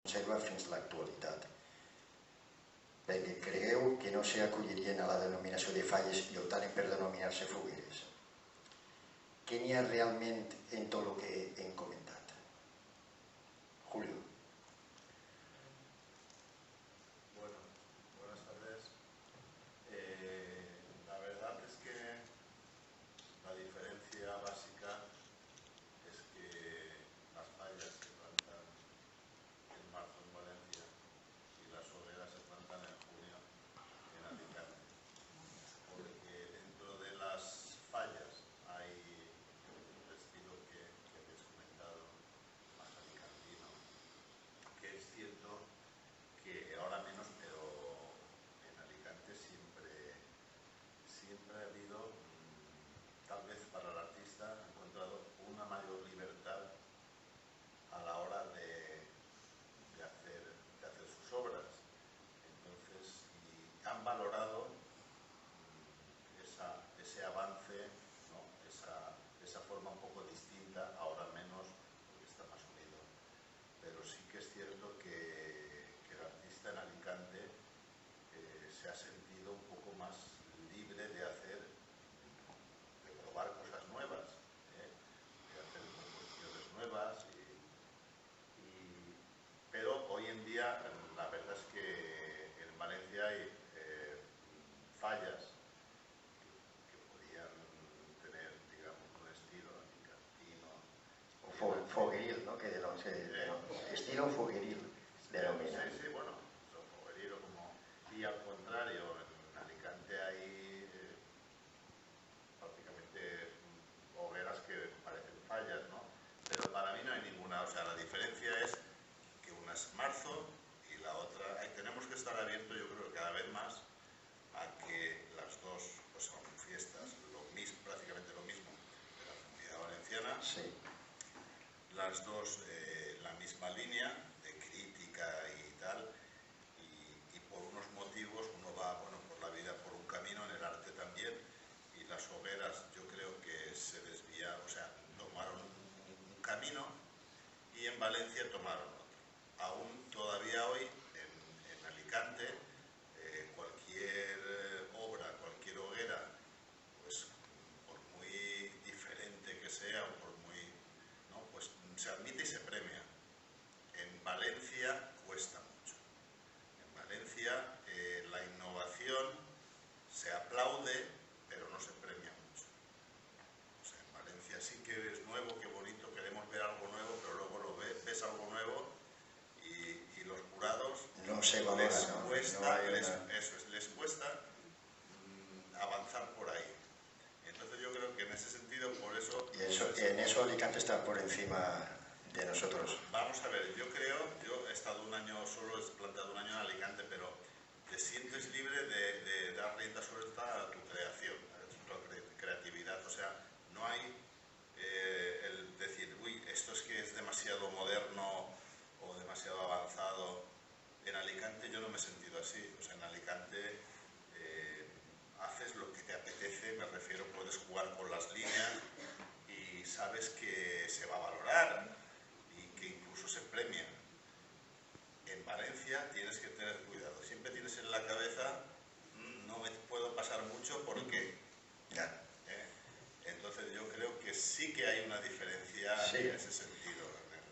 conserva fins a l'actualitat. Perquè creieu que no s'acollirien a la denominació de falles i optaren per denominar-se fogueres? Què n'hi ha realment en tot el que hem comentat? Julio. Bueno, buenas tardes. La verdad es que la diferencia básica es que las fallas se plantan en marzo en Valencia y las hogueras se plantan en junio en Alicante. Porque dentro de las fallas hay un estilo que habéis comentado, más alicantino, que es cierto que ahora menos, pero en Alicante siempre ha habido, tal vez para el artista, ha encontrado una mayor libertad a la hora de hacer sus obras. Entonces, y han valorado ese avance, ¿no? esa forma un poco distinta, ahora menos, porque está más unido. Pero sí que es cierto que el artista en Alicante se ha sentido un poco más libre de probar cosas nuevas, de hacer composiciones nuevas, pero hoy en día la verdad es que en Valencia hay fallas que podían tener, digamos, un estilo alicantino. Fogueril, ¿no? Estilo fogueril denomina. Sí, bueno, fogueril o como... Y al contrario, en Alicante hay prácticamente hogueras que parecen fallas, ¿no? Pero para mí no hay ninguna, o sea, la diferencia es que una es marzo y la otra... tenemos que estar abiertos, yo creo, cada vez más a que las dos pues, son fiestas, prácticamente lo mismo de la Comunidad Valenciana. Sí. Las dos la misma línea de crítica y tal, y por unos motivos uno va, bueno, por la vida por un camino, en el arte también, y las hogueras yo creo que se desviaron, o sea, tomaron un camino y en Valencia tomaron otro. Aún todavía hoy en Alicante cualquier obra, cualquier hoguera, pues por muy diferente que sea o por muy, ¿no? Pues se admite y se premia. En Valencia cuesta mucho. En Valencia la innovación se aplaude, pero no se premia mucho. O sea, en Valencia sí que es nuevo, qué bonito, queremos ver algo nuevo, pero luego ves algo nuevo y los jurados no se valora, les cuesta avanzar por ahí. Entonces yo creo que en ese sentido, por eso... En eso Alicante está por encima de nosotros. Vamos a ver, yo he estado un año, solo he planteado un año en Alicante, pero te sientes libre de dar rienda suelta a tu creación, a tu creatividad. O sea, no hay el decir, uy, esto es que es demasiado moderno o demasiado avanzado. En Alicante yo no me he sentido así. O sea, en Alicante haces lo que te apetece, me refiero, puedes jugar con las líneas y sabes que se va a valorar y que incluso se premia. En Valencia tienes que tener cuidado, siempre tienes en la cabeza, no me puedo pasar mucho porque... Entonces yo creo que sí que hay una diferencia en ese sentido.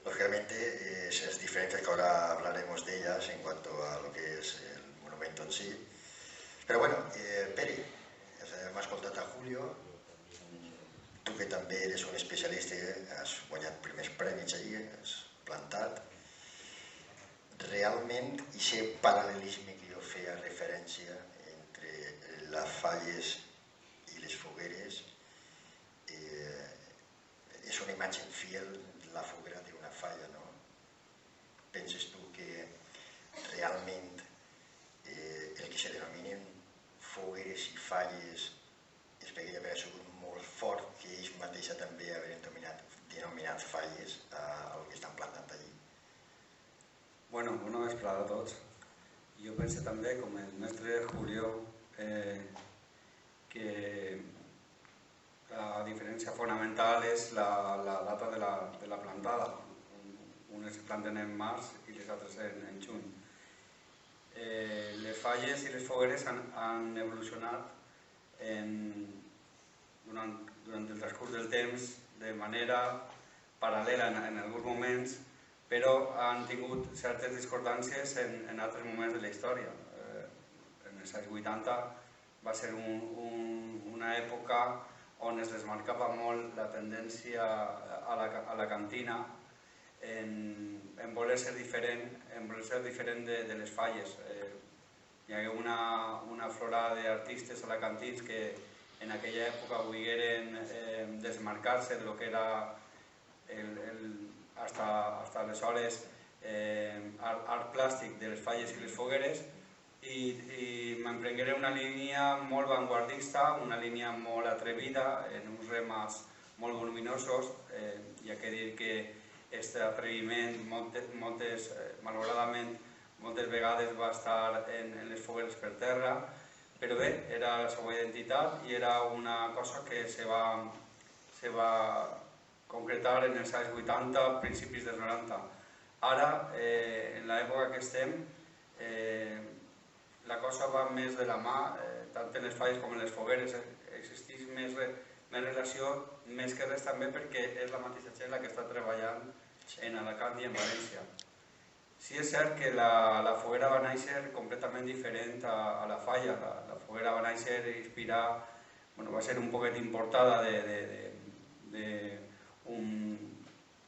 Lógicamente esas diferencias que ahora hablaremos de ellas en cuanto a lo que es el monumento en sí. Però bueno, Pere, m'ha escoltat a Julio, tu que també eres un especialista, has guanyat primers premis allí, has plantat. Realment, aquest paral·lelisme que jo feia referència entre les falles i les fogueres és una imatge fiel de la foguera d'una falla, no? Penses tu que realment el que se denominen fogueres i falles és perquè ja haver sigut molt fort que ells mateixos també havien denominat falles al que estan plantant allí. Bueno, una vespre a tots. Jo penso també, com el mestre Julio, que la diferència fonamental és la data de la plantada. unes es planten en març i les altres en juny. Les falles i les fogueres han evolucionat durant el transcurs del temps de manera paral·lela en alguns moments, però han tingut certes discordàncies en altres moments de la història. En els anys 80 va ser una època on es desmarcava molt la tendència a la cantina en voler ser diferent de les falles. Hi hagué una florada d'artistes alacantins que en aquella època volgueren desmarcar-se del que era hasta aleshores art plàstic de les falles i les fogueres, i m'emprengué una línia molt vanguardista, una línia molt atrevida, en uns remes molt voluminosos. Hi ha que dir que aquest atreviment, malauradament, moltes vegades va estar en les fogueres per terra, però bé, era la seva identitat i era una cosa que se va concretar en els anys 80, principis dels 90. Ara, en l'època que estem, la cosa va més de la mà, tant en les falles com en les fogueres. Existeix més relació, més que res també perquè és la mateixa gent la que està treballant en Alacant i en València. Sí és cert que la foguera va néixer completament diferent a la falla. La foguera va néixer inspirada, va ser un poquet importada d'un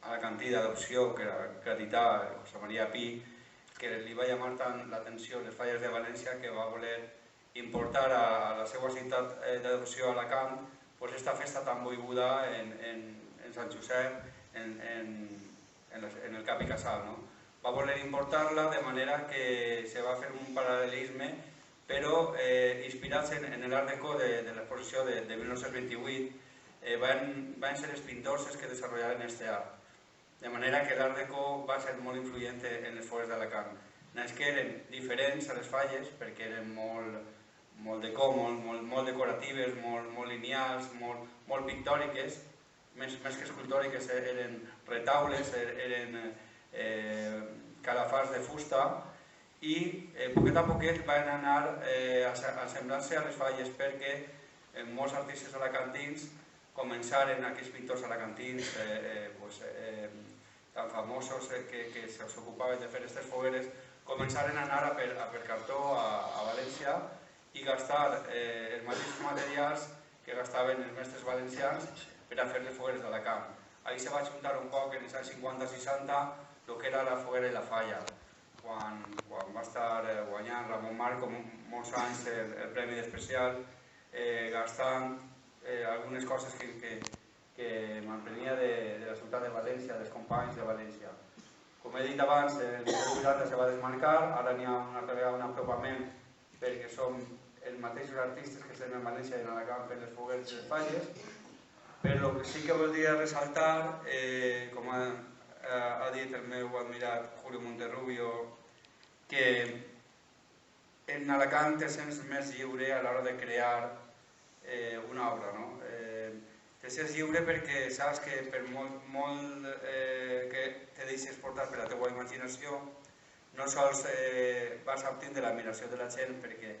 alacantí d'adopció que era gadità, José María Pi, que li va llamar tant l'atenció les falles de València que va voler importar a la seva ciutat d'adopció a Alacant aquesta festa tan volguda en Sant Josep, en el Cap i Casal. Va voler importar-la de manera que se va fer un paral·lelisme, però inspirats en l'Art Deco de l'exposició de 1928, van ser els pintors els que desenvoluparen aquest art. De manera que l'Art Deco va ser molt influent en les fogueres d'Alacant. És que eren diferents a les falles perquè eren molt deco, molt decoratives, molt lineals, molt pictòriques, més que escultòriques, eren retaules, eren calafars de fusta, i poquet a poquet van anar assemblant-se a les falles perquè molts artistes alacantins començaren, aquells pintors alacantins tan famosos que s'ocupaven de fer aquestes fogueres, començaren a anar per cartó a València i gastar els mateixos materials que gastaven els mestres valencians per a fer les fogueres d'Alacant. Ahí se va juntar un poc en els anys 50-60 el que era la foguera i la falla, quan va estar guanyant Ramon Marco molts anys el Premi d'Especial, gastant algunes coses que m'emprenia de la ciutat de València, dels companys de València. Com he dit abans, el 1980 se va desmarcar, ara n'hi ha un apropament perquè som els mateixos artistes que estem en València i en Alacant fent les fogueres i les falles, però el que sí que voldria ressaltar, com ha dit el meu admirat Julio Monterrubio, que en Alacant te sents més lliure a l'hora de crear una obra. Te sents lliure perquè saps que per molt que te deixes portar per la teva imaginació, no sols vas a obtenir l'admiració de la gent perquè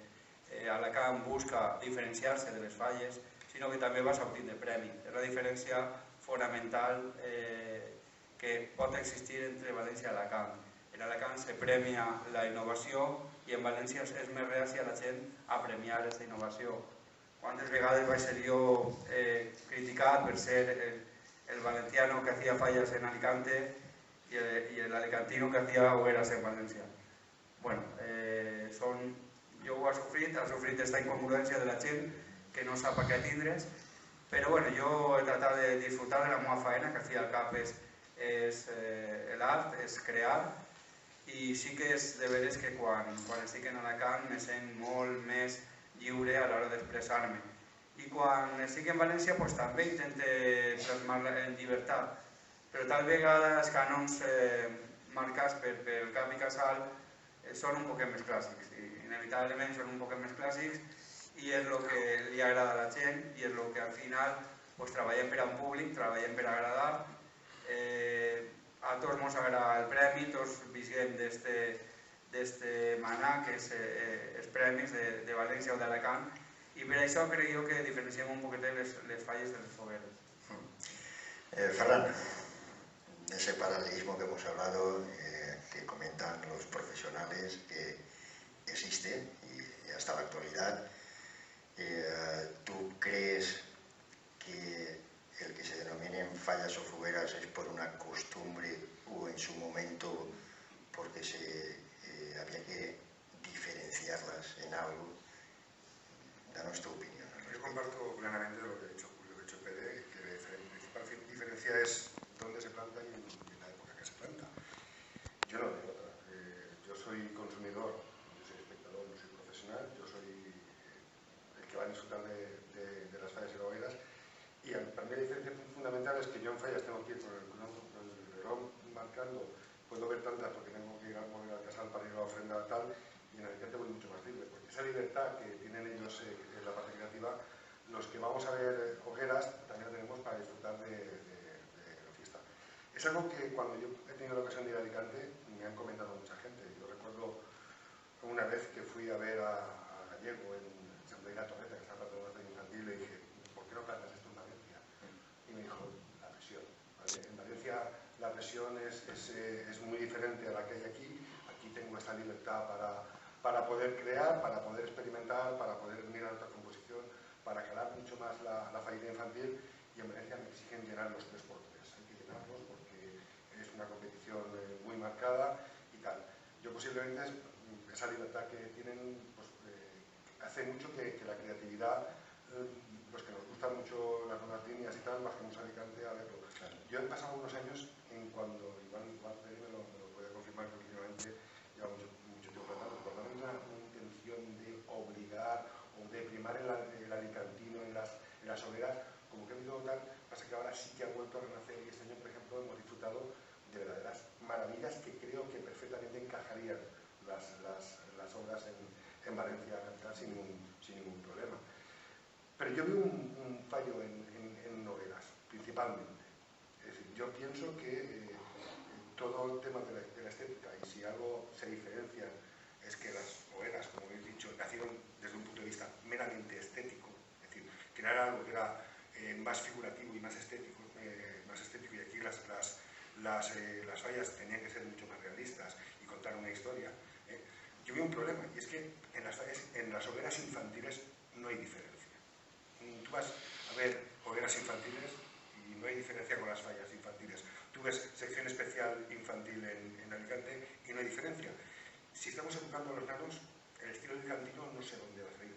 Alacant busca diferenciar-se de les falles, sinó que també vas a obtenir premis. És la diferència fonamental que pot existir entre València i Alacant. En Alacant se premia la innovació i en València és més reàcia la gent a premiar aquesta innovació. Quantes vegades vaig ser jo criticat per ser el valenciano que hacía fallas en Alicante y el alicantino que hacía hogueras en València. Bueno, jo ho he sofrit aquesta incongruència de la gent que no sap a què tindre's, però bueno, jo he tratat de disfrutar de la meva feina, que al fi i al cap és l'art, és crear, i sí que és de veres que quan estic en Alacant me sent molt més lliure a l'hora d'expressar-me. I quan estic en València també intento plasmar-la en llibertat, però tal vegada els cànons marcats pel Cap i Casal són un poquet més clàssics, inevitablement són un poquet més clàssics, i és el que li agrada a la gent i és el que al final treballem per a un públic, treballem per agradar, a tots mos agrada el premi, tots visquem d'este manà, que és els premis de València o d'Alacant, i per això crec jo que diferenciem un poquet les falles de les fogueres. Ferran, ese paralelismo que hemos hablado, que comentan los profesionales, que existe y hasta la actualidad, ¿tú crees que el que se denominen fallas o fogueras es por una costumbre o en su momento porque había que diferenciarlas en algo? Danos tu opinión. Yo comparto plenamente lo que ha dicho Julio, que ha dicho Pere, que la principal diferencia es dónde se planta y en la época que se planta. Yo no veo otra. Yo soy consumidor, yo soy espectador, no soy profesional, yo soy el que va a disfrutar de las fallas y hogueras. Y para mí la diferencia fundamental es que yo en fallas tengo que ir con el reloj marcando, puedo ver tantas porque tengo que ir a volver al casal para ir a la ofrenda tal, y en Alicante voy mucho más libre, porque esa libertad que tienen ellos en la parte creativa, los que vamos a ver hogueras también la tenemos para disfrutar de la fiesta. Es algo que cuando yo he tenido la ocasión de ir a Alicante me han comentado mucha gente. Yo recuerdo una vez que fui a ver a Gallego en San Blas de la Torreta, que estaba plantando una feria infantil, le dije, ¿por qué no plantas esto en Valencia? Y me dijo, la presión. ¿Vale? En Valencia la presión es muy diferente a la que hay aquí. Aquí tengo esta libertad para poder crear, para poder experimentar, para poder mirar otra composición, para calar mucho más la fallita infantil, y en Valencia me exigen llenar los 3x3. Hay que llenarlos porque es una competición muy marcada y tal. Yo posiblemente esa libertad que tienen pues, hace mucho que la creatividad, pues que nos gustan mucho las nuevas líneas y tal, bajemos a Alicante a verlo. Claro. Yo he pasado unos años en cuando, igual Pere me lo puede confirmar, que últimamente lleva mucho tiempo plantando, por no una intención de obligar o de primar el alicantino en las hogueras, como que ha habido tal, pasa que ahora sí que ha vuelto a renacer, y este año, por ejemplo, hemos disfrutado de verdaderas maravillas que creo que perfectamente encajarían las obras en Valencia capital sin ningún problema. Pero yo veo un fallo en hogueras, principalmente. Es decir, yo pienso que todo el tema de la estética, y si algo se diferencia, es que las hogueras, como habéis dicho, nacieron desde un punto de vista meramente estético, es decir, crear algo que era más figurativo y más estético, y aquí las fallas tenían que ser mucho más realistas y contar una historia. Yo veo un problema, y es que en las hogueras infantiles no hay diferencia. Tú vas a ver hogueras infantiles y no hay diferencia con las fallas infantiles. Tú ves sección especial infantil en Alicante y no hay diferencia. Si estamos educando a los nanos, el estilo alicantino no sé dónde va a salir.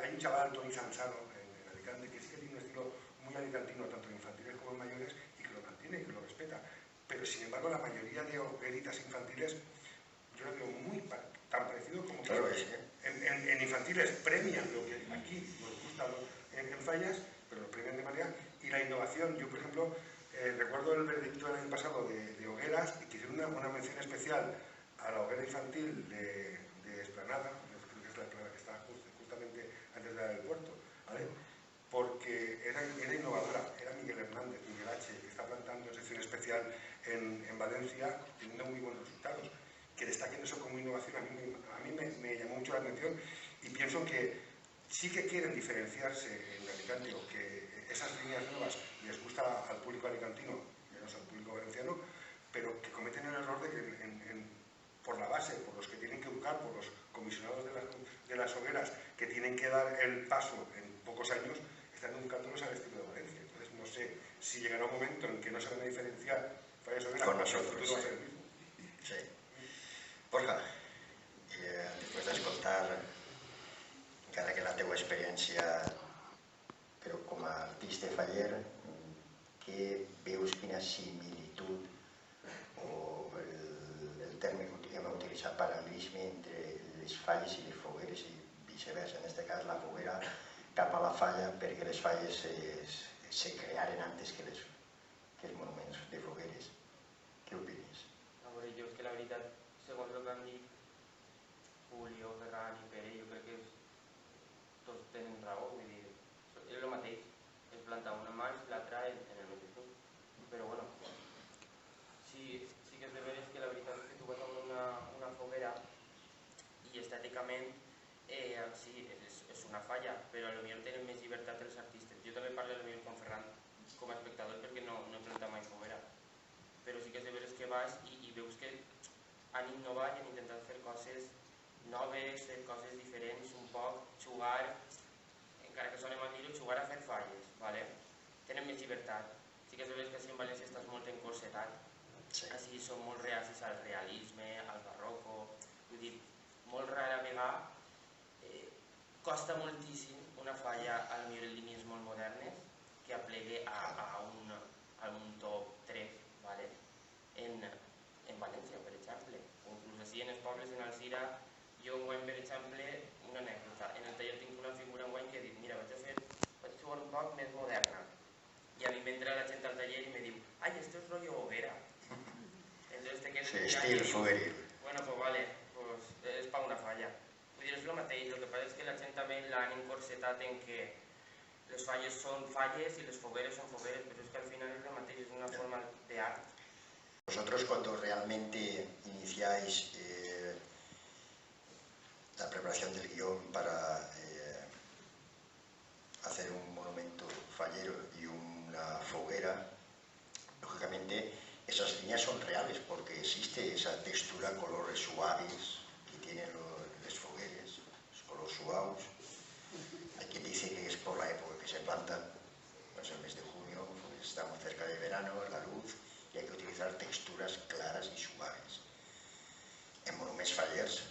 Hay un chaval, Toni Sansano, en Alicante, que sí que tiene un estilo muy alicantino, tanto en infantiles como en mayores, y que lo mantiene, que lo respeta. Pero sin embargo, la mayoría de hogueritas infantiles, yo lo veo muy tan parecido como que claro, en infantiles premian lo que aquí nos gusta en fallas, pero lo premian de manera. Y la innovación, yo por ejemplo, recuerdo el veredicto del año pasado de hogueras, y que hicieron una mención especial a la hoguera infantil de Esplanada, creo que es la Esplanada que está justamente antes del aeropuerto, ¿vale? Porque era innovadora, era Miguel Hernández, Miguel H., que está plantando en sección especial en Valencia, teniendo muy buenos resultados. Que destaquen eso como innovación, a mí me llamó mucho la atención, y pienso que sí que quieren diferenciarse en Alicante, o que esas líneas nuevas les gusta al público alicantino, menos al público valenciano, pero que cometen el error de que por la base, por los que tienen que educar, por los comisionados de las hogueras, que tienen que dar el paso en pocos años, están educándolos al estilo de Valencia. Entonces no sé si llegará un momento en que no se van a diferenciar fallas hogueras, con nosotros, el futuro va a ser el mismo. Sí. Borja, després d'escoltar, encara que la teua experiència, però com a artista faller, què veus, quina similitud o el terme que hem utilitzat, paral·lelisme entre les falles i les fogueres i viceversa, en aquest cas la foguera cap a la falla, perquè les falles se crearen antes que els monuments de fogueres. Què opines? A veure, jo és que la veritat, segons el que han dit Julio, Ferran i Pere, jo crec que tots tenen raó, vull dir, és el mateix, és plantar una mà i l'altra en el mateix punt. Però bueno, si estèticament sí, és una falla, però potser tenen més llibertat els artistes. Jo també parlo potser con Ferran com a espectador perquè no he plantat mai foguera, però sí que és de veres que vas i veus que han innovat i han intentat fer coses noves, fer coses diferents, un poc, jugar, encara que soni mal dir-ho, jugar a fer falles, ¿vale? Tenen més llibertat. Sí que és de veres que així en València estàs molt encorsetat, així són molt reacis al realisme, al barroco, vull dir, molt rara vegada, costa moltíssim una falla a millor en línies molt modernes que aplegue a un top 3, ¿vale? En València, per exemple, o inclús així en els pobles, en Alzira, jo enguany, per exemple, una anècdota, en el taller tinc una figura enguany que he dit, mira, vaig jugar un poc més moderna, i a mi m'entra la gent al taller i me diu, ai, esto es rollo hoguera. Entonces te quedes estil fogueril. Bueno, pues vale, pues és pa una falla. Vull dir, és el mateix, el que passa és que la gent també l'han encorsetat en que les falles són falles y les fogueres son fogueres, pero es que al final es lo mateix, es una forma de arte. Vosotros cuando realmente iniciáis la preparación del guión para hacer un monumento fallero y una foguera, lógicamente esas líneas son reales porque existe esa textura, colores suaves que tienen los fogueres, los colores suaves. Hay quien dice que es por la época que se plantan, pues el mes de junio, pues estamos cerca de verano, la luz, y hay que utilizar texturas claras y suaves. En monuments fallers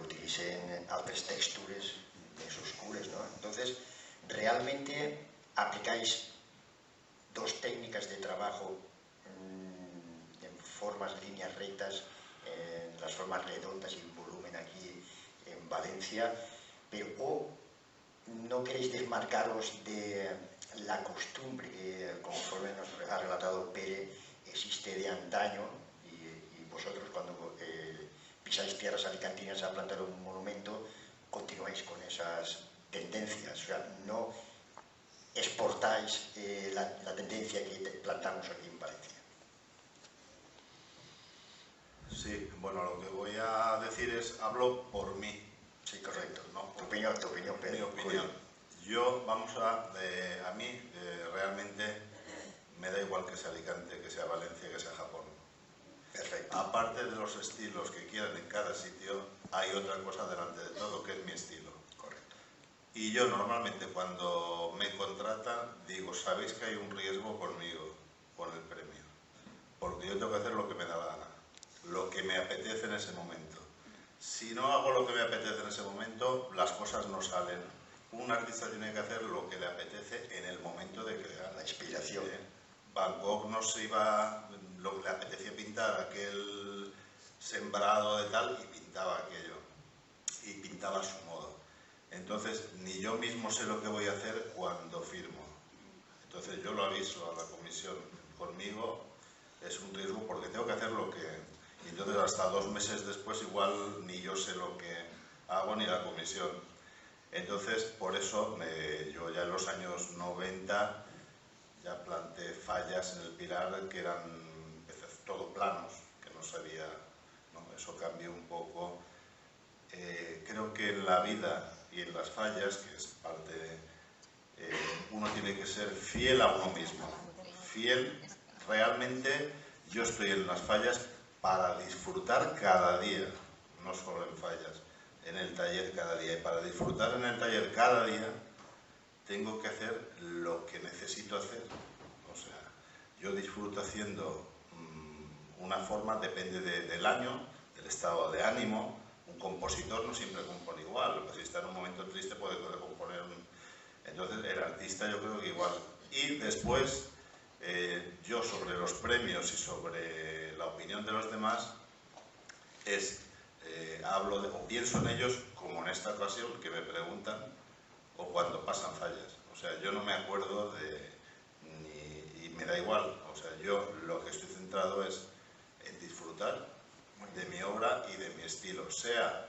utilicen altres textures més oscures, ¿no? Entonces, realmente aplicáis dos técnicas de trabajo en formas, líneas rectas, en las formas redondas y en volumen aquí en Valencia, pero no queréis desmarcaros de la costumbre que, conforme nos ha relatado Pere, existe de antaño, y vosotros cuando pisáis tierras alicantinas a plantar un monumento, continuáis con esas tendencias, o sea, no exportáis la tendencia que plantamos aquí en Valencia. Sí, bueno, lo que voy a decir es, hablo por mí. Sí, correcto. ¿No? Tu opinión, Pere. Mi opinión. Yo, a mí realmente me da igual que sea Alicante, que sea Valencia, que sea Japón. Perfecto. Aparte de los estilos que quieran en cada sitio, hay otra cosa delante de todo, que es mi estilo. Correcto. Y yo normalmente cuando me contratan digo, sabéis que hay un riesgo conmigo, con el premio, porque yo tengo que hacer lo que me da la gana, lo que me apetece en ese momento. Si no hago lo que me apetece en ese momento, las cosas no salen. Un artista tiene que hacer lo que le apetece en el momento de crear. La inspiración. Van Gogh no se iba, lo que le apetecía pintar, aquel sembrado de tal, y pintaba aquello. Y pintaba a su modo. Entonces, ni yo mismo sé lo que voy a hacer cuando firmo. Entonces, yo lo aviso a la comisión. Conmigo es un riesgo porque tengo que hacer lo que... Y entonces, hasta 2 meses después, igual ni yo sé lo que hago ni la comisión. Entonces, por eso, yo ya en los años 90 ya planté fallas en el Pilar que eran todo planos, que no sabía, ¿no? Eso cambió un poco. Creo que en la vida y en las fallas, que es parte, uno tiene que ser fiel a uno mismo. Fiel, realmente yo estoy en las fallas para disfrutar cada día, no solo en fallas, en el taller cada día. Y para disfrutar en el taller cada día, tengo que hacer lo que necesito hacer. O sea, yo disfruto haciendo una forma, depende del año, del estado de ánimo. Un compositor no siempre compone igual, si está en un momento triste puede componer Entonces, el artista yo creo que igual. Y después, yo sobre los premios y sobre la opinión de los demás, hablo o pienso en ellos como en esta ocasión que me preguntan o cuando pasan fallas. O sea, yo no me acuerdo y me da igual. O sea, yo lo que estoy centrado es en disfrutar de mi obra y de mi estilo, sea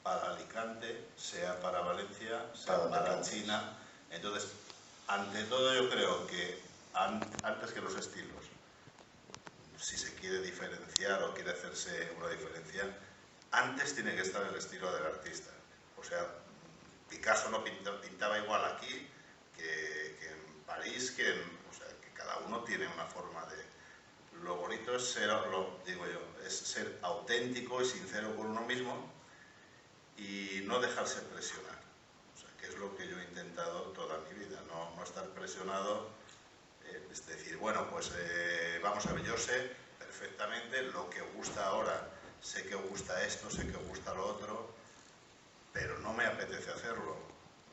para Alicante, sea para Valencia, sea para China. Entonces, ante todo yo creo que antes que los estilos, si se quiere diferenciar o quiere hacerse una diferencia, antes tiene que estar el estilo del artista. O sea, Picasso no pintaba igual aquí que en París, o sea, que cada uno tiene una forma de... Lo bonito es ser, digo yo, es ser auténtico y sincero con uno mismo y no dejarse presionar. O sea, que es lo que yo he intentado toda mi vida, no estar presionado, es decir, bueno, pues vamos a ver, yo sé perfectamente lo que gusta ahora, sé que gusta esto, sé que gusta lo otro, pero no me apetece hacerlo,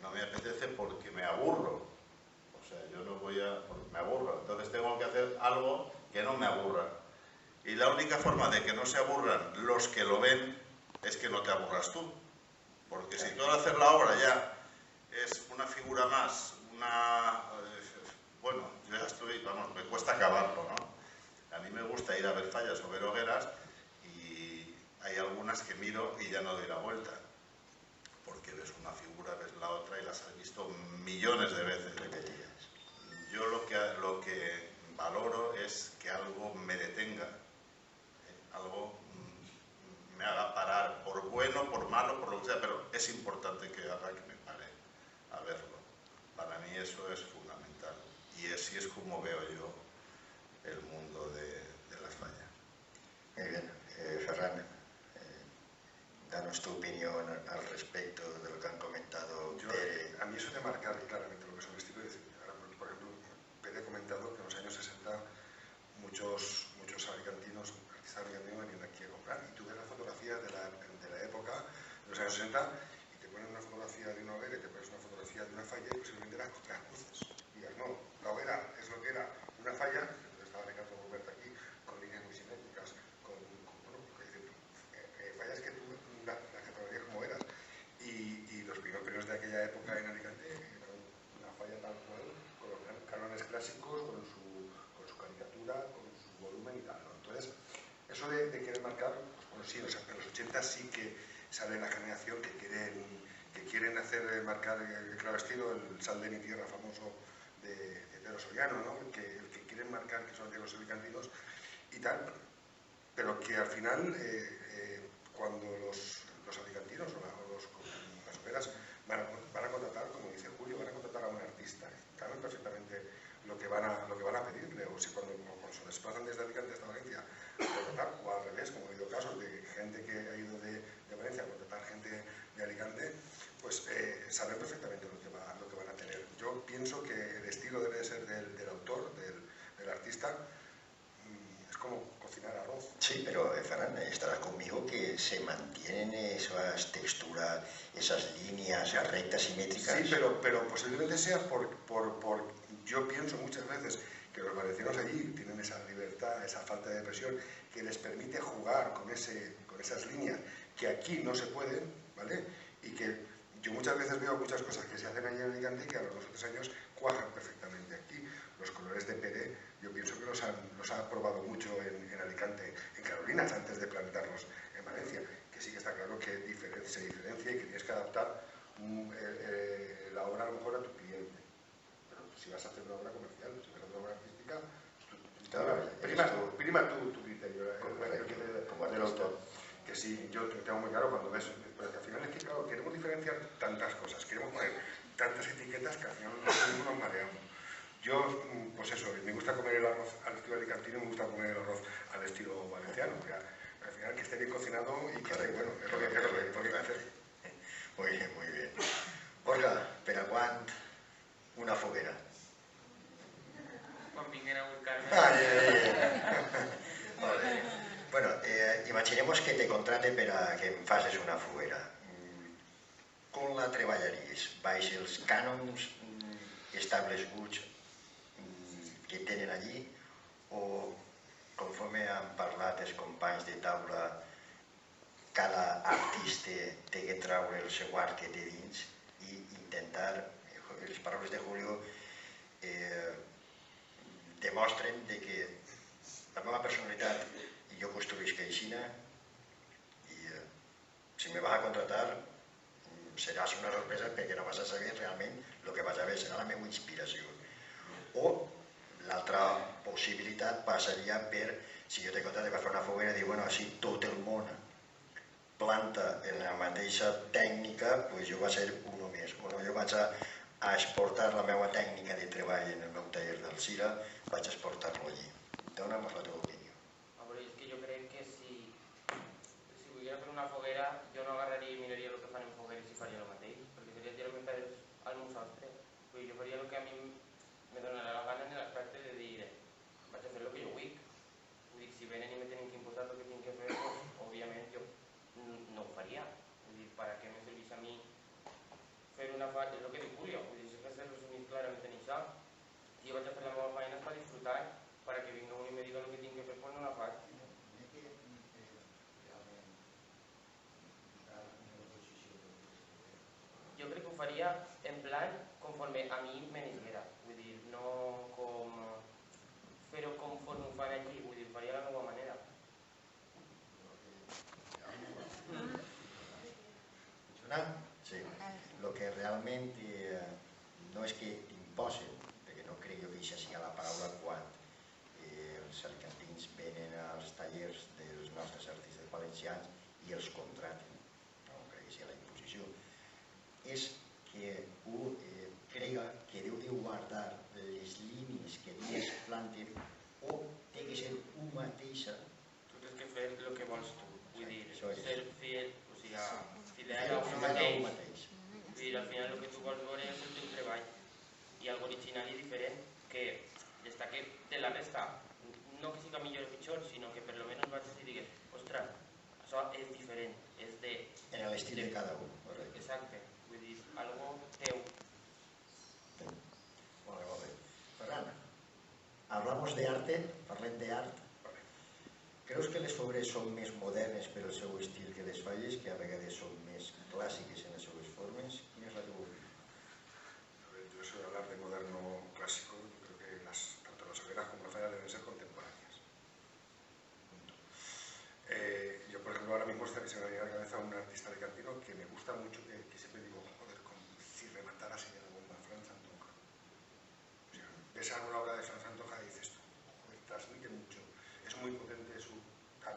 no me apetece porque me aburro. O sea, yo no voy a... me aburro, entonces tengo que hacer algo que no me aburra. Y la única forma de que no se aburran los que lo ven es que no te aburras tú. Porque si tú al hacer la obra ya es una figura más, bueno, yo ya estoy, vamos, me cuesta acabarlo, ¿no? A mí me gusta ir a ver fallas o ver hogueras y hay algunas que miro y ya no doy la vuelta. Porque ves una figura, ves la otra y las has visto millones de veces repetidas. Yo lo que valoro es que algo me detenga, algo me haga parar, por bueno, por malo, por lo que sea, pero es importante que haga que me pare a verlo. Para mí eso es fundamental y así es como veo yo el mundo de las fallas. Muy bien, Ferran, danos tu opinión al respecto de lo que han comentado Pere. A mí eso de marcar claramente lo que es un estilo, por ejemplo, Pere ha comentado que en los años 60 muchos alicantinos, artistas alicantinos venían aquí a comprar, y tú ves las fotografías de la época, de los años 60, y te ponen una fotografía de una hoguera y te pones una fotografía de una falla y posiblemente las cruces. Y digas, no, la hoguera es lo que era una falla, entonces estaba Ricardo Roberto aquí, con líneas muy simétricas, bueno, fallas que tú las catalogarías como eras. Y los primeros de aquella época en Alicante eran una falla tal cual, con los cánones clásicos, con su caricatura, con su volumen y tal, ¿no? Entonces, eso de querer marcar, pues bueno, sí, en los 80 sí que sale la generación que quieren hacer marcar el claro estilo, el Sal de mi tierra famoso de Pedro Soriano, ¿no? El que quieren marcar que son de los alicantinos y tal, pero que al final, cuando los alicantinos o las hogueras van a contratar, como dice Julio, van a contratar a un artista, saben perfectamente lo que van a pedirle, o si cuando se desplazan desde Alicante hasta Valencia a contratar, o al revés, como ha habido casos de gente que ha ido de Valencia a contratar gente de Alicante, pues saben perfectamente lo que van a tener. Yo pienso que el estilo debe ser del autor, del artista. Es como cocinar arroz. Sí, pero Ferran, estarás conmigo que se mantienen esas texturas, esas líneas rectas, simétricas. Sí, pero posiblemente sea yo pienso muchas veces que los valencianos allí tienen esa libertad, esa falta de presión que les permite jugar con esas líneas que aquí no se pueden, ¿vale? Y que yo muchas veces veo muchas cosas que se hacen allí en Alicante que a los otros años cuajan perfectamente aquí. Los colores de Pere, yo pienso que los ha probado mucho en Alicante, en Carolinas, antes de plantarlos en Valencia, que sí que está claro que se diferencia y que tienes que adaptar la obra a lo mejor a tu cliente. Pero si vas a hacer una obra comercial, si vas a hacer una obra artística, prima tu criterio, del autor. Que sí, yo tengo muy claro cuando ves, pero que al final es que, claro, queremos diferenciar tantas cosas, queremos poner tantas etiquetas que al final nos mareamos. Yo, pues eso, me gusta comer el arroz al estilo alicantino y me gusta comer el arroz al estilo valenciano. O sea, al final que esté bien cocinado y que esté bueno, es lo que hay que hacer. Muy bien, muy bien. Borja, per a quan una foguera? Quan vinguin a buscar-me. Molt bé. Bueno, imaginemos que te contrate per a que em facis una foguera. Com la treballaries? Baix els cànons establerts que tenen allí o, conforme han parlat els companys de taula, cada artista té que traure el seu art que té dins i intentar, les paraules de Julio demostren que la meva personalitat jo construïsc aixina i si me vas a contratar seràs una sorpresa perquè no vas a saber realment el que vas a veure, serà la meva inspiració. O l'altra possibilitat passaria per, si jo te contrato per fer una foguera, dir, bueno, així tot el món planta en la mateixa tècnica, doncs jo vaig ser uno més. Bueno, jo vaig a exportar la meva tècnica de treball en el meu taller del Cira, vaig exportar-lo allí. Dóna'm la teva opinió. A veure, és que jo crec que si volguera fer una foguera, jo no agarraria i miraria el que fan en fogueres i faria el mateix, perquè seria tirar-me pedres al meu sostre. Jo faria el que a mi me donarà la gana en l'aspecte de dir vaig a fer el que jo vull. Vull dir, si venen i me tenen que imposar el que tinc que fer, doncs, òbviament jo no ho faria. Vull dir, ¿para qué me servís a mi fer una feina? És el que diu Julio, vull dir, si que se resumís clarament en això. Si jo vaig a fer la meva feina és per disfrutar, para que vinga un i me diga el que tinc que fer, pues no la faig. Jo crec que ho faria en plan conforme a mi me n'esguera, vull dir, no com fer-ho conforme ho fan allí, vull dir, ho faria de la meva manera. Sí, lo que realment no és que imposen, perquè no crec jo que això sigui la paraula quan els alicantins venen als tallers dels nostres artistes valencians i els contraten, no crec que sigui la imposició, és que un crega que deu de guardar les línies que ells planten o té que ser un mateixa. Tu tens que fer el que vols tu, vull dir, Això és. ser fiel, o sigui, fidel a un mateix. Vull dir, al final el que tu vols veure és el teu treball i algo original i diferent que destaque de la resta. No que siga millor o pitjor, sinó que per lo menos vaig i digues, ostres, això és diferent, és de... En l'estil de cada un, correcte. Exacte, vull dir, algo teu. Molt bé. Ferran, hablamos de arte, parlem d'art. Creus que les fogueres són més modernes per el seu estil que les falles, que a vegades són més clàssiques en les seves formes? Quina és la teva opinió? A ver, yo soy hablar de moderno clásico, yo creo que tanto las hogueras como las fallas deben ser contemporáneas. Punto. Yo, por ejemplo, ahora mismo se me viene a la cabeza un artista alicantino que me gusta mucho, que siempre digo, joder, como si rematara así de la bomba, Fran Santonja. O sea, ves alguna obra de Fran Santonja y dices tú, joder, transmite mucho, es muy potente su tal,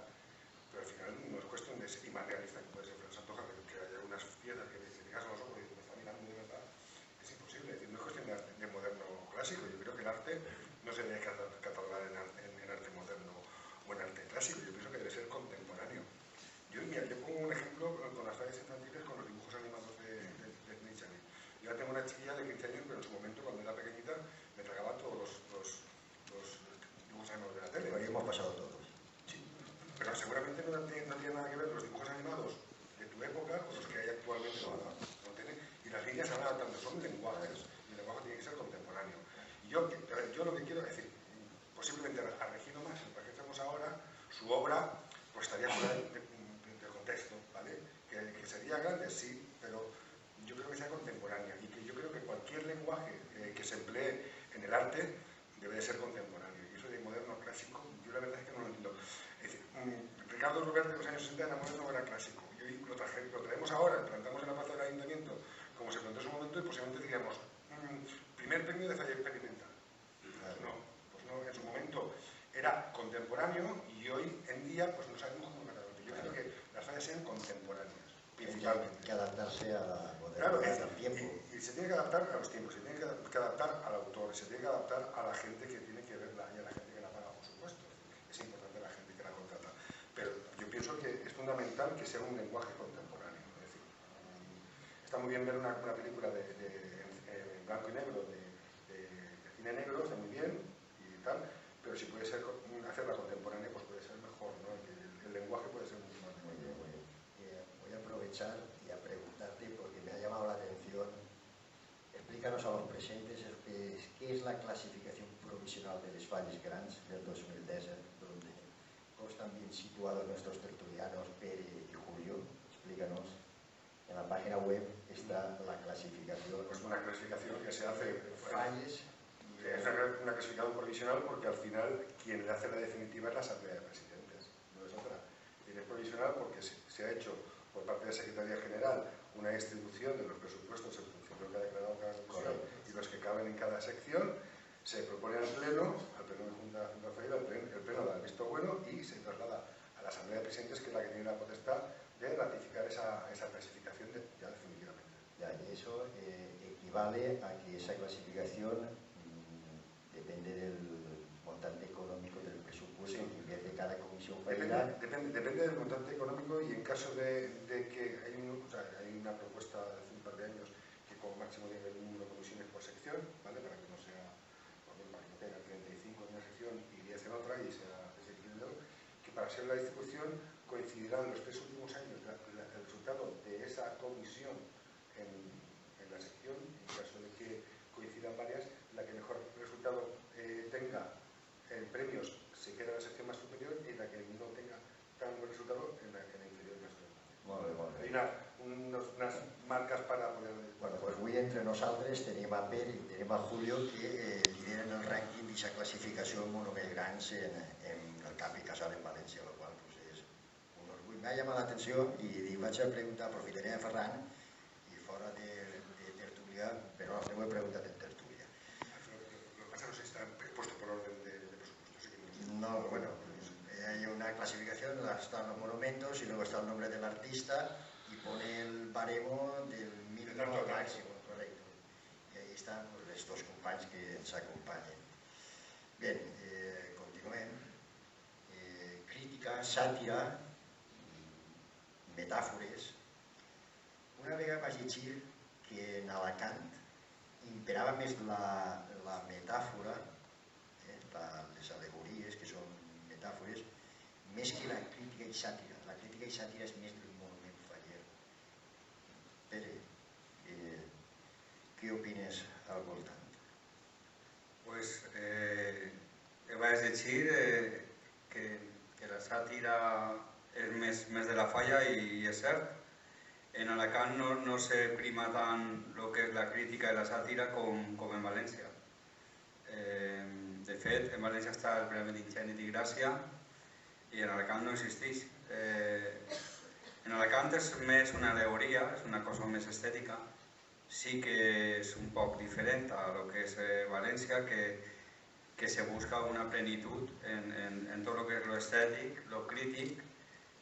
pero al final no es cuestión de ser y más realista que puede ser Fran Santonja, que haya unas piedras que te digas a los ojos y me está mirando de verdad, es imposible. Es decir, no es cuestión de moderno clásico. Yo creo que el arte no se debe catalogar en arte moderno o en arte clásico. Yo pienso que debe ser contemporáneo. Yo pongo un ejemplo con las fallas infantiles, con los dibujos animados de Disney. Yo ya tengo una chiquilla de 15 años, pero en su momento, cuando era pequeñita, me tragaba todos los dibujos animados de la tele. Lo hemos pasado todos. Sí, pero seguramente no tiene nada que ver los dibujos animados de tu época con los que hay actualmente. No tiene, y las líneas se van adaptando, son lenguajes, y el lenguaje tiene que ser contemporáneo. Y yo lo que quiero decir, posiblemente a Regino Mas, el que hacemos ahora, su obra pues estaría fuera de contexto, ¿vale? Que sería grande, sí, pero yo creo que sea contemporánea y que yo creo que cualquier lenguaje que se emplee en el arte debe de ser contemporáneo. Y eso de moderno clásico, yo la verdad es que no lo entiendo. Es decir, Ricardo Rubert de los años 60 era moderno, era clásico. Y hoy lo traemos ahora, lo plantamos en la plaza del ayuntamiento, como se plantó en su momento, y posiblemente diríamos, primer premio de falla experimental. No, pues no, en su momento era contemporáneo y hoy en día pues no sabemos cómo catalogarlo. Yo creo que las fallas sean contemporáneas, principalmente. Hay que adaptarse a la Claro, modernidad del tiempo. y se tiene que adaptar a los tiempos, se tiene que adaptar al autor, se tiene que adaptar a la gente que tiene que verla y a la gente que la paga, por supuesto. Es importante la gente que la contrata. Pero yo pienso que es fundamental que sea un lenguaje contemporáneo. Es decir, está muy bien ver una película en blanco y negro, de cine negro, está muy bien y tal, pero si puede ser hacerla contemporánea, pues puede ser mejor, ¿no? El lenguaje puede ser mucho más Muy bien, muy bien. Voy a aprovechar y a preguntarte, porque me ha llamado la atención, explícanos a los presentes qué es la clasificación provisional de les falles grans del 2010, donde constan bien situados nuestros tertulianos Pere y Julio. Explícanos. En la página web está la clasificación. Pues una clasificación que se hace falles. Es una clasificación provisional porque al final quien le hace la definitiva es la Asamblea de Presidentes, no es otra. Y es provisional porque se ha hecho por parte de la Secretaría General una distribución de los presupuestos en función de lo que ha declarado cada comisión y los que caben en cada sección, se propone al Pleno de Junta Federal, el Pleno da el visto bueno y se traslada a la Asamblea de Presidentes, que es la que tiene la potestad de ratificar esa clasificación ya definitivamente. Ya, y eso equivale a que esa clasificación depende del montante económico del presupuesto que invierte cada comisión federal. Depende del montante económico, y en caso de que hay una propuesta de hace un par de años que con máximo de número de comisiones por sección, ¿vale? Para que no sea, para que no tenga 35 en una sección y 10 en otra y sea desequilibrado, que para ser la distribución coincidirán los 3 últimos años el resultado de esa comisión en la sección, en caso de que coincidan varias, la que mejor resultado tenga en premios se queda en la sección más superior, y la que no tenga tan buen resultado en la inferior más superior. Hay unas marcas para poder... Bueno, doncs avui entre nosaltres tenim a Pere i tenim a Julio, que lideren el rànquing d'aquesta classificació amb uns més grans en el Campi Casal en València, el qual és un orgull. M'ha llamat l'atenció i dic, vaig a preguntar, aprofitaré a Ferran, i fora de tertúlia, però la meva pregunta en tertúlia. Lo que pasa no sé si está puesto por orden de presupuesto. No, bueno, hay una clasificación, están los monumentos y luego está el nombre del artista y pone el baremo del mínimo al máximo, correcto. Y ahí están els dos companys que ens acompanyen. Bé, continuem. Crítica, sàtira, metàfores. Una vegada vaig llegir que en Alacant imperava més la metàfora, les al·legories, que són metàfores, més que la crítica i sàtira. La crítica i sàtira és més del monument faller. Pere, què opines al voltant? Pues vaig llegir que la sàtira és més de la falla, i és cert. En Alacant no se prima tant el que és la crítica i la sàtira com en València. De fet, en València està el Premi d'Ingeni i Gràcia i en Alacant no existeix. En Alacant és més una al·legoria, és una cosa més estètica. Sí que és un poc diferent a lo que és València, que se busca una plenitud en tot el que és lo estètic, lo crític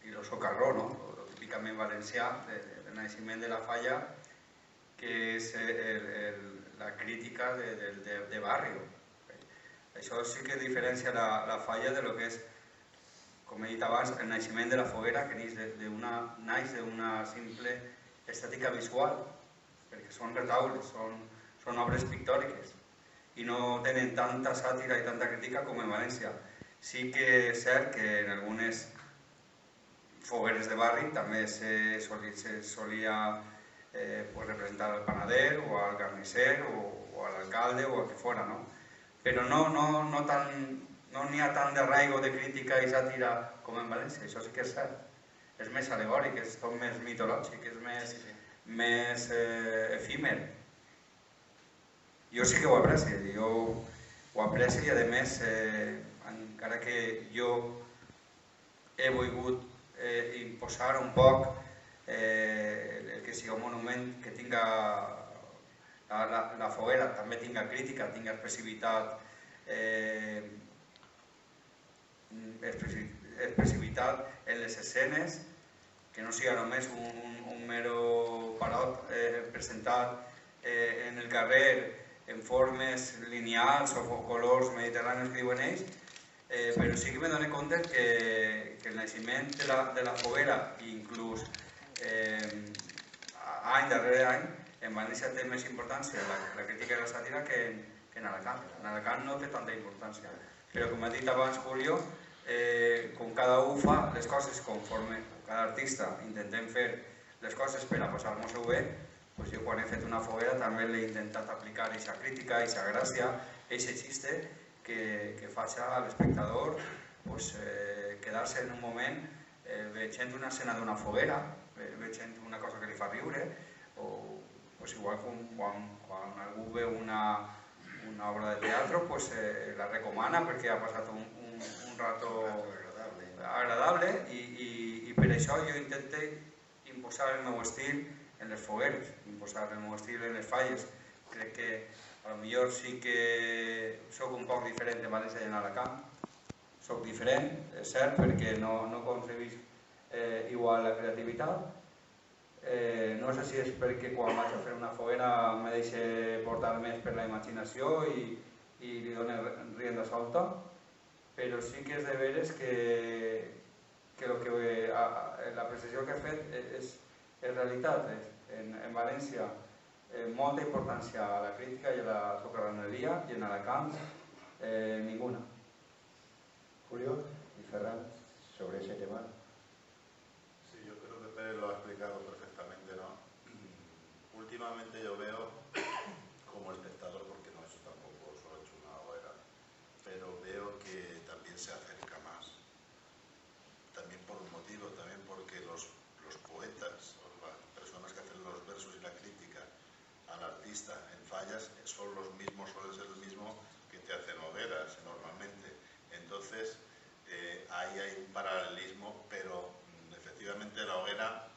i lo socarró, no? Lo típicament valencià, el naixement de la falla, que és la crítica de barri. Això sí que diferencia la falla de lo que és, com he dit abans, el naixement de la foguera, que naix d'una simple estètica visual, perquè són retaules, són obres pictòriques i no tenen tanta sàtira i tanta crítica com en València. Sí que és cert que en algunes fogueres de barri també se solia representar al panader o al carnisser o a l'alcalde o a qui fora, no? Però no n'hi ha tant d'arraigo de crítica i sàtira com en València, això sí que és cert. És més al·legòric, és tot més mitològic, és més efímer. Jo sí que ho aprecio, i a més, encara que jo he volgut imposar un poc el que sigui un monument que tinga la foguera, també tinga crítica, tinga expressivitat en les escenes, que no sigui només un mero parot presentat en el carrer en formes lineals o colors mediterranis que diuen ells, però sí que me dono compte que el naixement de la foguera, inclús any darrere any, en València té més importància la crítica i la sàtira que en Alacant. En Alacant no té tanta importància, però com ha dit abans Julio, com cada un fa les coses conforme, cada artista intentem fer les coses per a passar-nos-ho bé, jo quan he fet una foguera també l'he intentat aplicar aquesta crítica, aquesta gràcia, aquest xiste que faci a l'espectador quedar-se en un moment veient una escena d'una foguera, veient una cosa que li fa riure, o igual quan algú veu una obra de teatre la recomana perquè ha passat un rato agradable, i per això jo intento imposar el meu estil en les fogueres, imposar el meu estil en les falles. Crec que potser sí que soc un poc diferent de València i en Alacant. Soc diferent, és cert, perquè no concebis igual la creativitat. No sé si és perquè quan vaig a fer una foguera me deixe portar més per la imaginació i li done rienda solta, però sí que és de veres que la precisió que he fet és realitat. En València molta importància a la crítica i a la socarroneria, i en Alacant ninguna. Julio y Ferran, sobre ese tema. Sí, yo creo que Pérez lo ha explicado perfectamente, ¿no? Últimamente yo veo, como espectador, porque no he hecho tampoco, solo he hecho una hoguera, pero veo que también se acerca más. También por un motivo, también porque los poetas, o las personas que hacen los versos y la crítica al artista en fallas, son los mismos, suelen ser el mismo que te hacen hogueras normalmente. Entonces, ahí hay un paralelismo, pero efectivamente la hoguera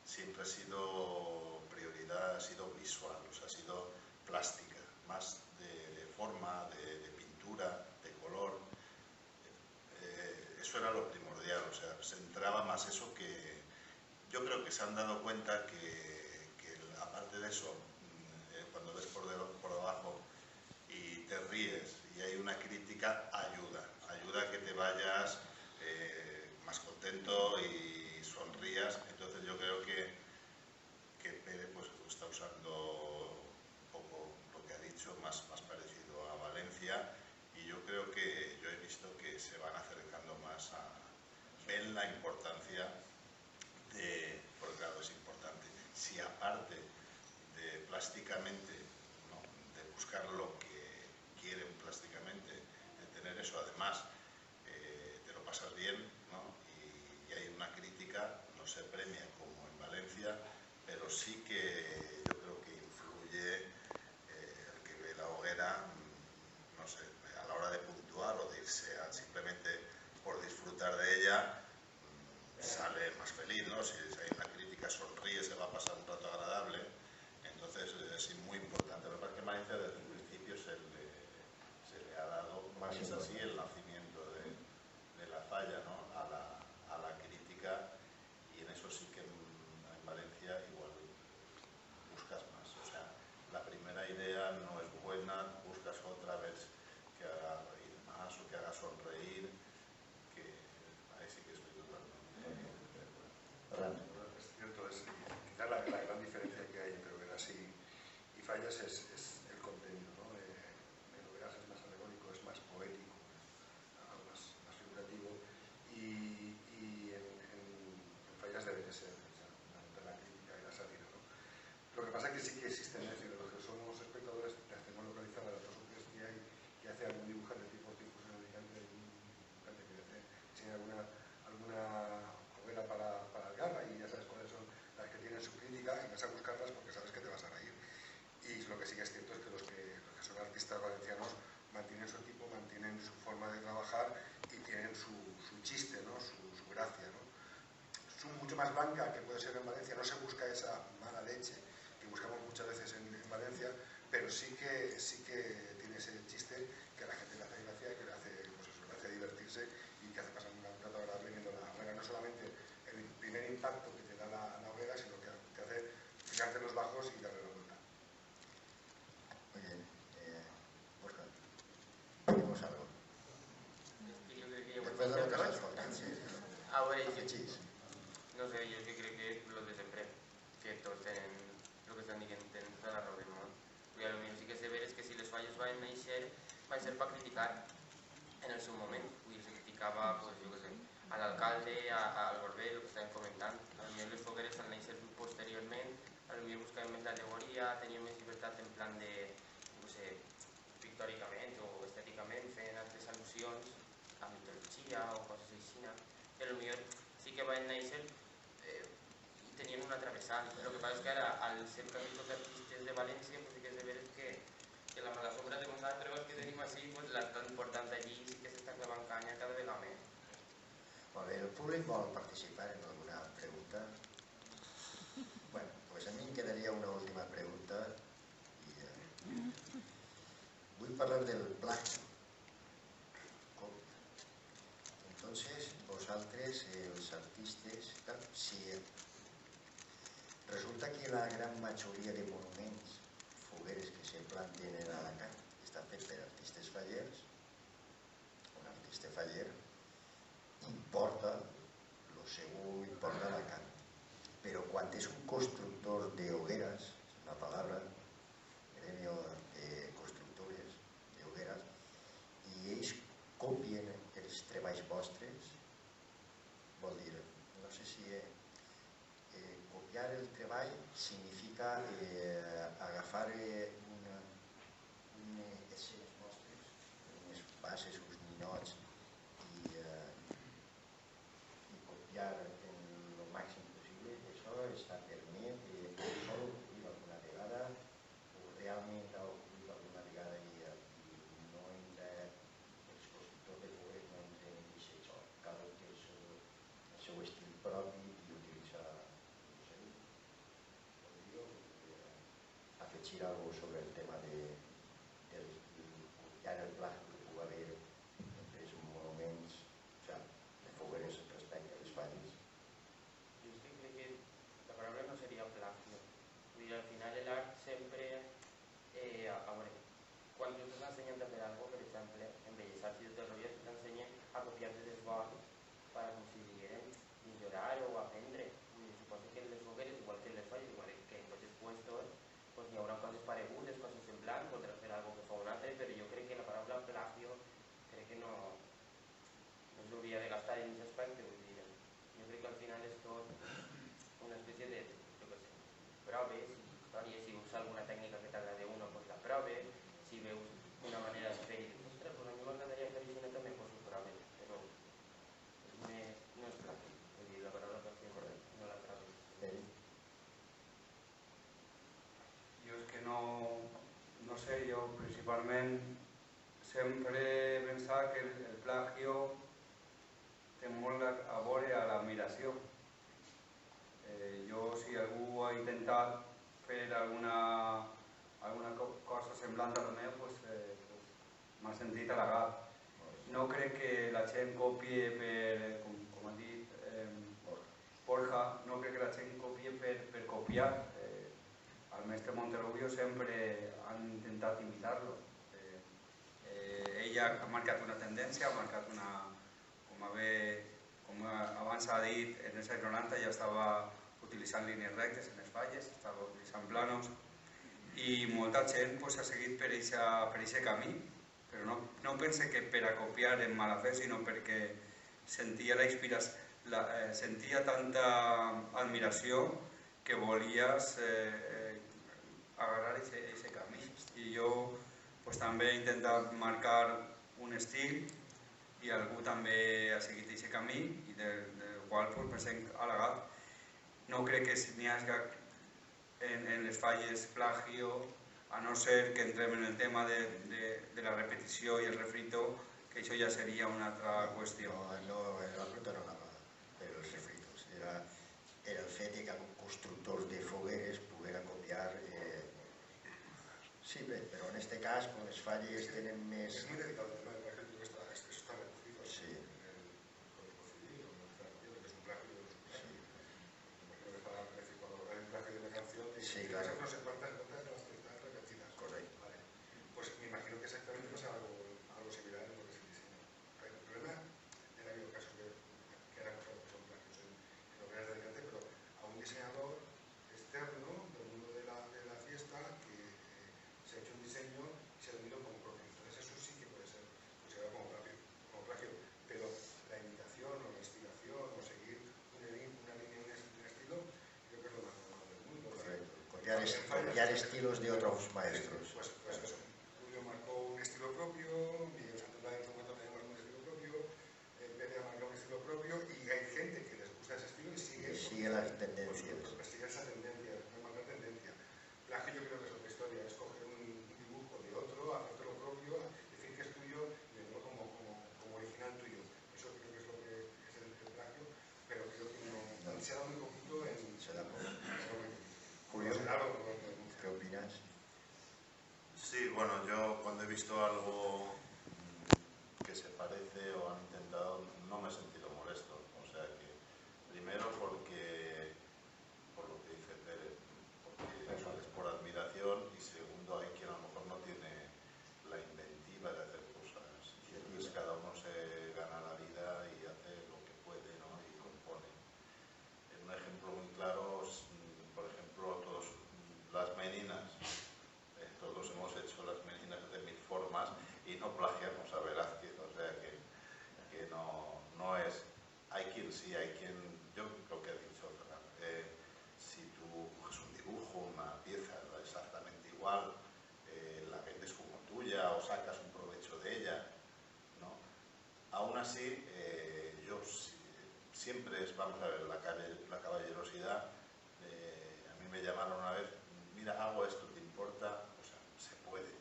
siempre ha sido prioridad, ha sido visual, o sea, ha sido plástica, más de forma, de pintura, de color. Eso era lo primordial, o sea, se centraba más eso que... Yo creo que se han dado cuenta que aparte de eso, cuando ves por debajo y te ríes y hay una crítica, ayuda a que te vayas más contento y sonrías. Entonces yo creo que Pérez pues está usando un poco lo que ha dicho, más parecido a Valencia, y yo creo que yo he visto que se van acercando más ven la importancia de, porque claro, es importante, si aparte de plásticamente, ¿no?, de buscar lo que quieren plásticamente, de tener eso, además te lo pasas bien, ¿no?, y hay una crítica, no se premia como en Valencia, pero sí que yo creo que influye el que ve la hoguera, no sé, a la hora de puntuar o de irse simplemente por disfrutar de ella, sale más feliz, ¿no? Si hay una crítica, sonríe, se va a pasar un rato agradable. Entonces es muy importante. Me parece que Valencia desde un principio se le ha dado, más es así, el nacimiento de la falla, ¿no?, a la crítica, y en eso sí que en Valencia igual buscas más. O sea, la primera idea no es buena, buscas otra vez que haga reír más o que haga sonreír, que ahí sí que estoy totalmente de acuerdo. Es cierto, quizá la gran diferencia que hay entre hogueras y fallas es el contenido, ¿no? En hogueras es más alegórico, es más poético, algo más figurativo, y en fallas debe de ser la crítica y la sátira, ¿no? Lo que pasa es que sí que existen, es decir, los que somos espectadores las tenemos localizadas las dos o tres que hay, que hace algún dibujante tipo en Alicante, algún dibujante que hace enseña alguna hoguera para Algarra, y ya sabes cuáles son las que tienen su crítica, y vas a buscarlas porque sabes que te vas a reír. Y lo que sí que es cierto es que los que son artistas valencianos mantienen su equipo, mantienen su forma de trabajar y tienen su chiste, ¿no?, su gracia, ¿no? Son mucho más blanca que puede ser en Valencia, no se busca esa mala leche que buscamos muchas veces en Valencia, pero sí que tiene ese chiste que a la gente le hace gracia, que le hace, pues eso, le hace divertirse y que hace pasar un rato agradable viendo la hoguera. No solamente el primer impacto que te da la hoguera, sino que te hace fijarte los bajos y darle la vuelta. Muy bien. Borja, tenemos algo. Yo creo que Después de lo que estás contando, sí. A veure, Afegís. no sé, jo que crec que el de sempre, que tots tenen, el que estan dient, tenen tota la raó del món. Perquè potser sí que és de veres que si les falles van néixer, van ser per criticar en el seu moment. Vull dir, se criticava, pues, jo què sé, a l'alcalde, al Gorbea, el que estàvem comentant. Potser les fogueres al néixer posteriorment, potser buscaven més l'alegoria, tenien més llibertat en plan de, no sé, pictòricament o estèticament, feien altres al·lusions a mitologia o coses així. Que potser sí que van néixer i tenien un altre vessant. El que passa és que ara, al ser capítols d'artistes de València, pues sí que és de veres que la mala sombra de nosaltres que tenim així, pues l'estan portant allí i sí que s'està clavant canya cada vegada més. Molt bé, el públic vol participar en alguna pregunta? Bueno, pues a mí me quedaría una última pregunta. Vull parlar del plagio. Entonces, vosaltres, els artistes, Si resulta que la gran majoria de monuments, fogueres que se planten en Alacant, estan fets per artistes fallers, un artista faller importa, lo segur importa Alacant. Però quan és un constructor de hogueras, és una palabra, gremio de constructores de hogueras, i ells copien els treballs vostres, vol dir, no sé si copiar el treball significa agafar unes escenes vostres, unes bases, uns ninots, i copiar en el màxim possible. Això està permès, sol ocorrir alguna vegada, o realment ha ocorrit alguna vegada i no entra, els constructors de fogueres no entren en aquest joc. Cada un té el seu estil propi i utilitza, no sé, podria afegir alguna cosa sobre el tema de copiar el plàstic que pugui haver entre els monuments, de fogueres respecte a les falles. Jo és que crec que la paraula no seria plagio. Vull dir, al final l'art sempre, a veure, quan tu estàs ensenyant a fer alguna cosa, per exemple, en Belles Arts i tot el rotllo, t'ensenyen a copiar-te dels bons per aconseguir millorar o aprendre. Vull dir, suposo que en les fogueres, igual que en les falles, igual que en tots els puestos, pues hi haurà coses paregudes, coses semblants, podràs fer alguna cosa que fa un altre, però jo crec que la paraula plagio crec que no s'hauria de gastar en aquest aspecte. Vull dir, jo crec que al final és tot una espècie de, jo què sé, proves, històries, si veus alguna tècnica que t'agrada una, doncs la proves, si veus una manera de fer i dius, ostres, doncs a mi m'agradaria fer això també, doncs ho proves, però no és plagio. Vull dir, la paraula plagio no la proves. Jo és que no sé, jo principalment sempre he pensat que el plagio té molt a veure a l'admiració. Jo, si algú ha intentat fer alguna cosa semblant a la meva, m'ha sentit halagat. No crec que la gent copie per, com ha dit Borja, no crec que la gent copie per copiar. Al mestre Monterrubio sempre han intentat imitar-lo. Ella ha marcat una tendència, ha marcat una... Com abans s'ha dit, en els anys 90 ja estava utilitzant línies rectes en les falles, estava utilitzant planos, i molta gent ha seguit per aquest camí, però no pense que per a copiar en mala fe, sinó perquè sentia la inspiració, sentia tanta admiració que volies agarrar aquest camí. I jo també he intentat marcar un estil i algú també ha seguit aquest camí i del qual me sent halagat. No crec que n'hi hagi en les falles plagio, a no ser que entrem en el tema de la repetició i el refrito, que això ja seria una altra qüestió. No, el refrito no anava per els refritos, era el fet que algun constructor de fogueres poguera copiar. Sí, bé, però en aquest cas, com les falles tenen més... Es muy delicado el tema del plagio, creo que eso está reducido Sí. en el Código Civil, o en el plagio, que es un plagio de los plagio. Imagino que para decir, cuando hay un plagio de una canción, Sí, claro. no sé cuántas de las que están repetidas. Correcto. Vale. Pues me imagino que exactamente pasa algo similar en lo que es el diseño. El problema, en habido casos que han acusado que son plagios en obras de Alicante, pero a un diseñador externo del mundo de la fiesta que se ha hecho un diseño y se ha vendido como propio. Entonces eso sí que puede ser considerado como plagio, pero la imitación o la inspiración o seguir una línea, un estilo, creo que es lo más normal del mundo. Correcto. Copiar estilos de otros maestros. Pues eso. Julio marcó un estilo propio, Miguel Santana en su momento también marcó un estilo propio, Pérez ha marcado un estilo propio y hay gente que les gusta ese estilo y sigue las tendencias. Pues sigue esa tendencia, no marca tendencia. Plagio yo creo que es otra historia, es coger un dibujo de otro, hacértelo propio, decir que es tuyo y venderlo como original tuyo. Eso creo que es lo que es el plagio, pero creo que no se da muy poquito en... Se da poco. Julio, ¿qué opinas? Sí, bueno, yo cuando he visto algo que se parece o han intentado, no me he sentido molesto. O sea que, primero porque así, siempre es, vamos a ver, la caballerosidad. A mí me llamaron una vez, mira, hago esto, ¿te importa? O sea, se puede.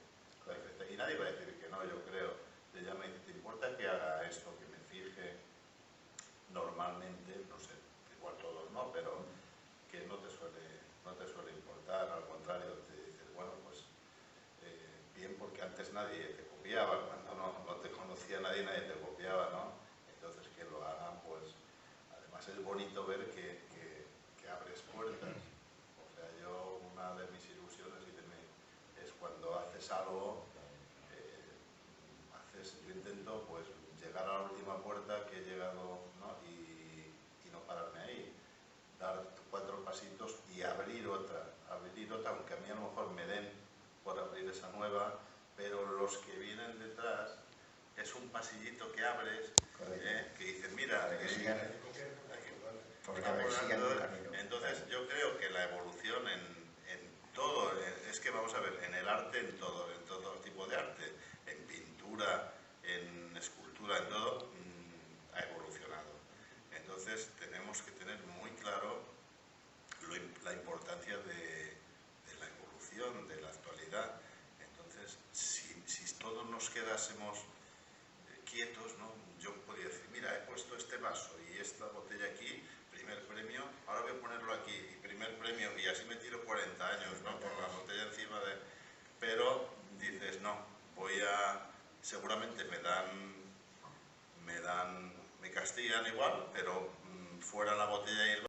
Y nadie va a decir que no, yo creo. Te llama y dice, ¿te importa que haga esto, que me fije? Normalmente, no sé, igual todos no, pero que no te suele importar, al contrario, te dices, bueno, pues bien, porque antes nadie te copiaba, cuando no te conocía nadie te copiaba, ¿no? Entonces que lo hagan, pues además es bonito ver que abres puertas. O sea, una de mis ilusiones es cuando haces algo, yo intento pues llegar a la última puerta que he llegado, ¿no? Y no pararme ahí, dar 4 pasitos y abrir otra, aunque a mí a lo mejor me den por abrir esa nueva, pero los que vienen detrás es un pasillito que abres, que dices, mira, entonces yo creo que la evolución en todo, es que vamos a ver, en el arte, en todo tipo de arte, en pintura, en escultura, en todo, ha evolucionado. Entonces tenemos que tener muy claro la importancia de la evolución, de la actualidad. Entonces, si todos nos quedásemos quietos, ¿no? Yo podría decir, mira, he puesto este vaso y esta botella aquí, primer premio, ahora voy a ponerlo aquí, y primer premio, y así me tiro 40 años, ¿no? Con la botella encima de... Pero dices, no, seguramente me castigan igual, pero fuera la botella y el